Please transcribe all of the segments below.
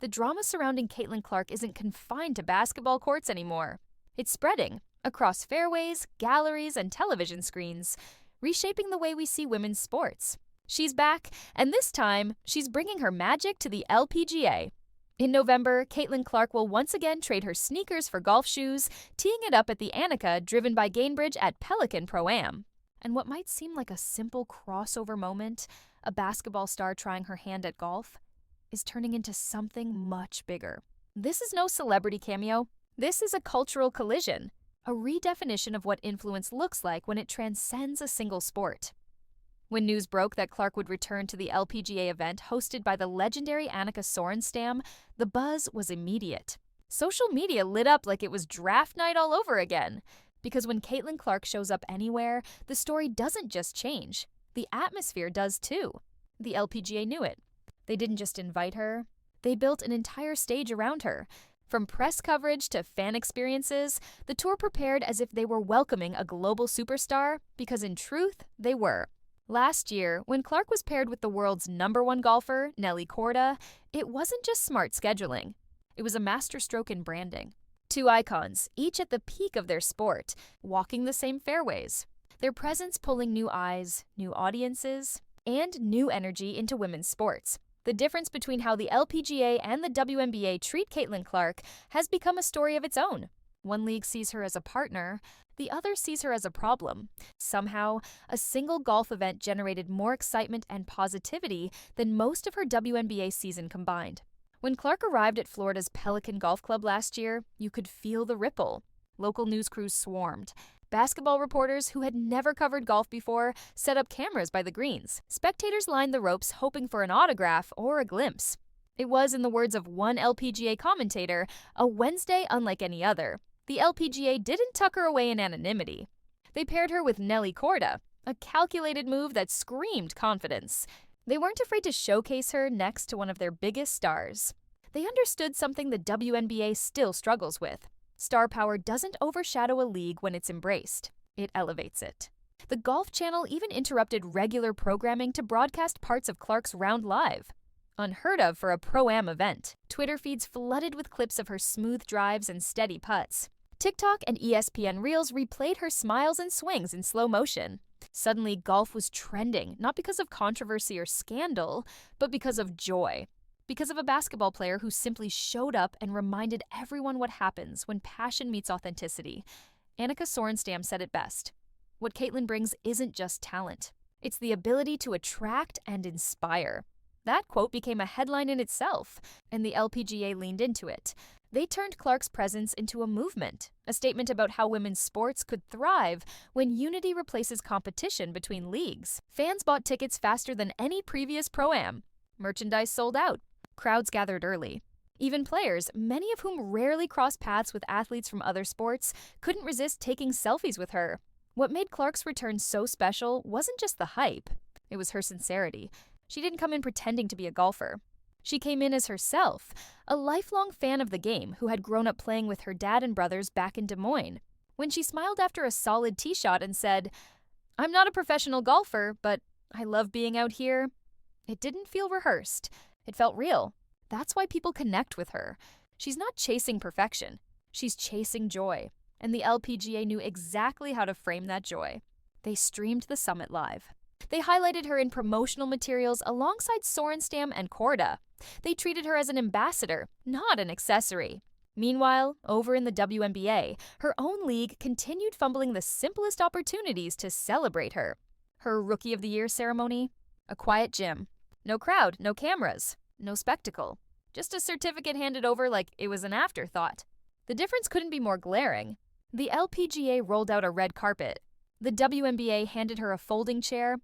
the drama surrounding Caitlin Clark isn't confined to basketball courts anymore. It's spreading across fairways, galleries, and television screens, reshaping the way we see women's sports. She's back, and this time, she's bringing her magic to the LPGA. In November, Caitlin Clark will once again trade her sneakers for golf shoes, teeing it up at the Annika driven by Gainbridge at Pelican Pro-Am. And what might seem like a simple crossover moment, a basketball star trying her hand at golf, is turning into something much bigger. This is no celebrity cameo. This is a cultural collision, a redefinition of what influence looks like when it transcends a single sport. When news broke that Clark would return to the LPGA event hosted by the legendary Annika, the buzz was immediate. Social media lit up like it was draft night all over again. Because when Caitlin Clark shows up anywhere, the story doesn't just change. The atmosphere does too. The LPGA knew it. They didn't just invite her, they built an entire stage around her. From press coverage to fan experiences, the tour prepared as if they were welcoming a global superstar, because in truth, they were. Last year, when Clark was paired with the world's #1 golfer, Nelly Korda, it wasn't just smart scheduling. It was a masterstroke in branding. Two icons, each at the peak of their sport, walking the same fairways. Their presence pulling new eyes, new audiences, and new energy into women's sports. The difference between how the LPGA and the WNBA treat Caitlin Clark has become a story of its own. One league sees her as a partner, the other sees her as a problem. Somehow, a single golf event generated more excitement and positivity than most of her WNBA season combined. When Clark arrived at Florida's Pelican Golf Club last year, you could feel the ripple. Local news crews swarmed. Basketball reporters who had never covered golf before set up cameras by the greens. Spectators lined the ropes hoping for an autograph or a glimpse. It was, in the words of one LPGA commentator, a Wednesday unlike any other. The LPGA didn't tuck her away in anonymity. They paired her with Nelly Korda, a calculated move that screamed confidence. They weren't afraid to showcase her next to one of their biggest stars. They understood something the WNBA still struggles with. Star power doesn't overshadow a league when it's embraced. It elevates it. The Golf Channel even interrupted regular programming to broadcast parts of Clark's round live. Unheard of for a Pro-Am event. Twitter feeds flooded with clips of her smooth drives and steady putts. TikTok and ESPN Reels replayed her smiles and swings in slow motion. Suddenly, golf was trending, not because of controversy or scandal, but because of joy. Because of a basketball player who simply showed up and reminded everyone what happens when passion meets authenticity. Annika said it best. What Caitlin brings isn't just talent. It's the ability to attract and inspire. That quote became a headline in itself, and the LPGA leaned into it. They turned Clark's presence into a movement, a statement about how women's sports could thrive when unity replaces competition between leagues. Fans bought tickets faster than any previous Pro-Am. Merchandise sold out. Crowds gathered early. Even players, many of whom rarely cross paths with athletes from other sports, couldn't resist taking selfies with her. What made Clark's return so special wasn't just the hype. It was her sincerity. She didn't come in pretending to be a golfer. She came in as herself, a lifelong fan of the game who had grown up playing with her dad and brothers back in Des Moines. When she smiled after a solid tee shot and said, "I'm not a professional golfer, but I love being out here," it didn't feel rehearsed. It felt real. That's why people connect with her. She's not chasing perfection. She's chasing joy. And the LPGA knew exactly how to frame that joy. They streamed the summit live. They highlighted her in promotional materials alongside Sorenstam and Korda. They treated her as an ambassador, not an accessory. Meanwhile, over in the WNBA, her own league continued fumbling the simplest opportunities to celebrate her. Her Rookie of the Year ceremony? A quiet gym. No crowd, no cameras, no spectacle. Just a certificate handed over like it was an afterthought. The difference couldn't be more glaring. The LPGA rolled out a red carpet. The WNBA handed her a folding chair.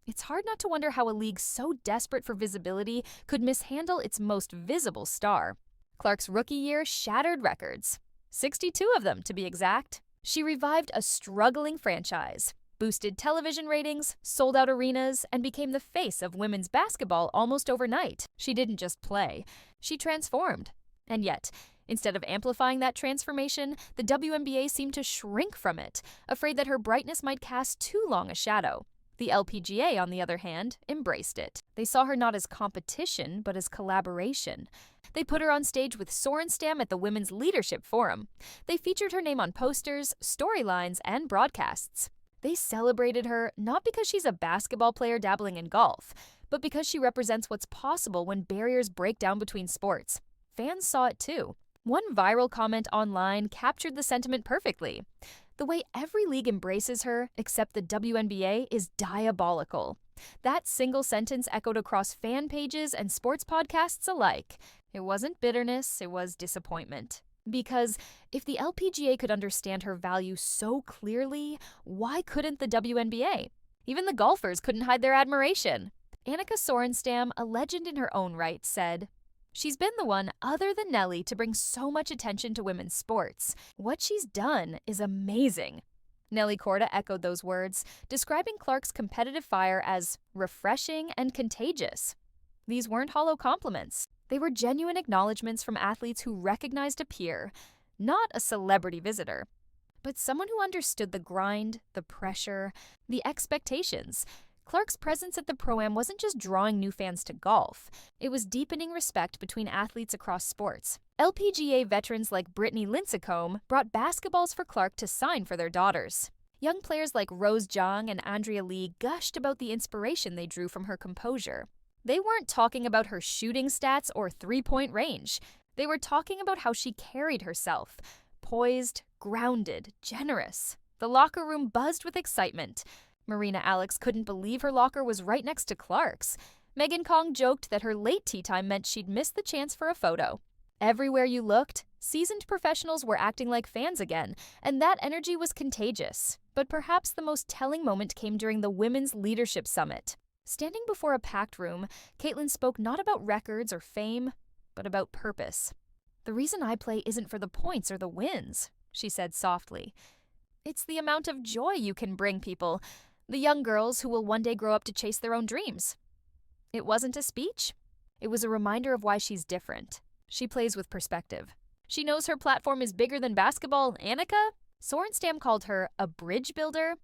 It's hard not to wonder how a league so desperate for visibility could mishandle its most visible star. Clark's rookie year shattered records. 62 of them, to be exact. She revived a struggling franchise, boosted television ratings, sold out arenas, and became the face of women's basketball almost overnight. She didn't just play. She transformed. And yet, instead of amplifying that transformation, the WNBA seemed to shrink from it, afraid that her brightness might cast too long a shadow. The LPGA, on the other hand, embraced it. They saw her not as competition, but as collaboration. They put her on stage with Sorenstam at the Women's Leadership Forum. They featured her name on posters, storylines, and broadcasts. They celebrated her not because she's a basketball player dabbling in golf, but because she represents what's possible when barriers break down between sports. Fans saw it too. One viral comment online captured the sentiment perfectly. The way every league embraces her, except the WNBA, is diabolical. That single sentence echoed across fan pages and sports podcasts alike. It wasn't bitterness, it was disappointment. Because if the LPGA could understand her value so clearly, why couldn't the WNBA? Even the golfers couldn't hide their admiration. Annika Sorenstam, a legend in her own right, said, "She's been the one other than Nelly to bring so much attention to women's sports. What she's done is amazing." Nelly Korda echoed those words, describing Clark's competitive fire as refreshing and contagious. These weren't hollow compliments. They were genuine acknowledgments from athletes who recognized a peer, not a celebrity visitor, but someone who understood the grind, the pressure, the expectations. Clark's presence at the Pro-Am wasn't just drawing new fans to golf. It was deepening respect between athletes across sports. LPGA veterans like Brittany Lincecum brought basketballs for Clark to sign for their daughters. Young players like Rose Zhang and Andrea Lee gushed about the inspiration they drew from her composure. They weren't talking about her shooting stats or three-point range. They were talking about how she carried herself. Poised, grounded, generous. The locker room buzzed with excitement. Marina Alex couldn't believe her locker was right next to Clark's. Megan Kong joked that her late tee time meant she'd missed the chance for a photo. Everywhere you looked, seasoned professionals were acting like fans again, and that energy was contagious. But perhaps the most telling moment came during the Women's Leadership Summit. Standing before a packed room, Caitlin spoke not about records or fame, but about purpose. "The reason I play isn't for the points or the wins," she said softly. "It's the amount of joy you can bring people. The young girls who will one day grow up to chase their own dreams." It wasn't a speech. It was a reminder of why she's different. She plays with perspective. She knows her platform is bigger than basketball. Annika? Sorenstam called her a bridge builder.